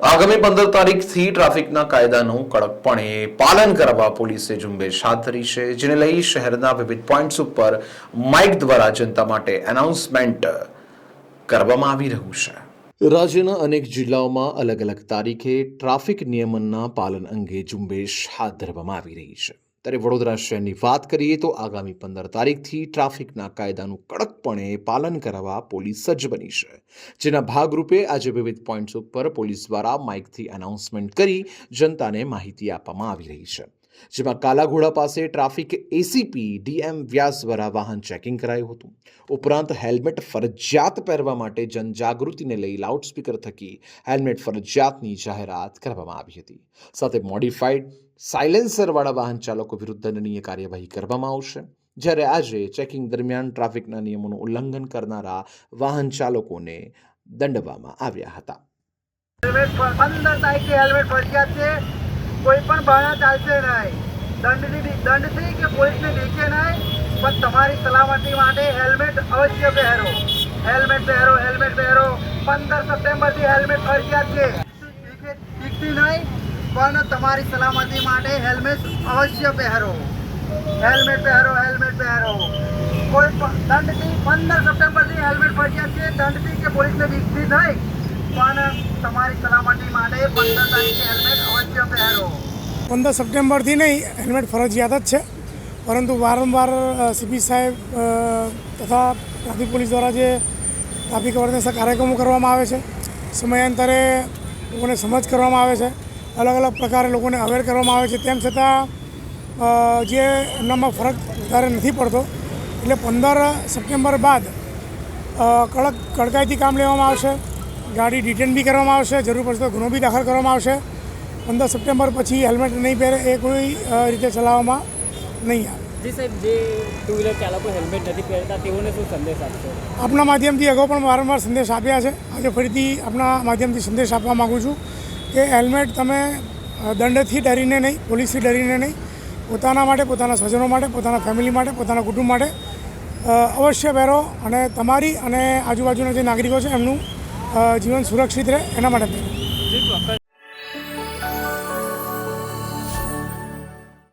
આગામી 15 તારીખથી ટ્રાફિકના કાયદાનું કડકપણે પાલન કરવા પોલીસે ઝુંબેશ હાથ ધરી છે, જેને લઈ શહેરના વિવિધ પોઈન્ટ્સ ઉપર માઇક દ્વારા જનતા માટે એનાઉન્સમેન્ટ કરવામાં આવી રહ્યું છે। રાજ્યના અનેક જિલ્લાઓમાં અલગ અલગ તારીખે ટ્રાફિક નિયમનના પાલન અંગે ઝુંબેશ હાથ ધરવામાં આવી રહી છે। ત્યારે વડોદરા શહેરની વાત કરીએ તો આગામી 15 તારીખથી ટ્રાફિકના કાયદાનું કડકપણે પાલન કરવા પોલીસ સજ્જ બની છે, જેના ભાગરૂપે આજે વિવિધ પોઈન્ટ્સ ઉપર પોલીસ દ્વારા માઇકથી એનાઉન્સમેન્ટ કરી જનતાને માહિતી આપવામાં આવી રહી છે, જેમાં કાલાઘોડા પાસે ટ્રાફિક એસીપી ડીએમ વ્યાસ દ્વારા વાહન ચેકિંગ કરાયું હતું। ઉપરાંત હેલ્મેટ ફરજિયાત પહેરવા માટે જનજાગૃતિને લઈ લાઉડસ્પીકર થકી હેલ્મેટ ફરજિયાતની જાહેરાત કરવામાં આવી હતી। સાથે મોડિફાઈડ સાયલેન્સરવાળા વાહન ચાલકો વિરુદ્ધ દંડનીય કાર્યવાહી કરવામાં આવશે, જ્યારે આજે ચેકિંગ દરમિયાન ટ્રાફિકના નિયમોનું ઉલ્લંઘન કરનારા વાહન ચાલકોને દંડવામાં આવ્યા હતા। 15 તારીખે હેલ્મેટ ફરજિયાત છે। કોઈ પણ બહાના ચાલશે નહીં। દંડથી કે પોલીસને દેખે નહીં, પણ તમારી સલામતી માટે હેલ્મેટ અવશ્ય પહેરો। હેલ્મેટ પહેરો, હેલ્મેટ પહેરો। 15 સપ્ટેમ્બરથી હેલ્મેટ ફરજિયાત છે। દીકતી નહીં, પણ તમારી સલામતી માટે હેલ્મેટ અવશ્ય પહેરો। હેલ્મેટ પહેરો, હેલ્મેટ પહેરો। કોઈ દંડથી 15 સપ્ટેમ્બરથી હેલ્મેટ ફરજિયાત છે। દંડથી કે પોલીસને દીકતી નહીં, પણ તમારી સલામતી માટે 15 તારીખે હેલ્મેટ અવશ્ય પહેરો। 15 સપ્ટેમ્બરથી નહીં, હેલ્મેટ ફરજિયાત જ છે, પરંતુ વારંવાર સીપી સાહેબ તથા ટ્રાફિક પોલીસ દ્વારા જે ટ્રાફિક અવેરનેસના કાર્યક્રમો કરવામાં આવે છે, સમયાંતરે લોકોને સમજ કરવામાં આવે છે, અલગ અલગ પ્રકારે લોકોને અવેર કરવામાં આવે છે, તેમ છતાં જે એમનામાં ફરક વધારે નથી પડતો। એટલે 15 સપ્ટેમ્બર બાદ કડકાઈથી કામ લેવામાં આવશે। ગાડી ડિટેન બી કરવામાં આવશે, જરૂર પડશે તો ગુનો બી દાખલ કરવામાં આવશે। 15 સપ્ટેમ્બર પછી હેલ્મેટ નહીં પહેરે એ કોઈ રીતે ચલાવવામાં નહીં આવે। જી સાહેબ, જે ટુ વ્હીલર ચાલકો હેલ્મેટ નથી પહેરતા તેઓને શું સંદેશ આપશો? આપના માધ્યમથી અગાઉ પણ વારંવાર સંદેશ આપ્યા છે, આજે ફરીથી આપના માધ્યમથી સંદેશ આપવા માગું છું કે હેલ્મેટ તમે દંડથી ડરીને નહીં, પોલીસથી ડરીને નહીં, પોતાના માટે, પોતાના સ્વજનો માટે, પોતાના ફેમિલી માટે, પોતાના કુટુંબ માટે અવશ્ય પહેરો, અને તમારી અને આજુબાજુના જે નાગરિકો છે એમનું જીવન સુરક્ષિત રહે એના માટે પહેરો।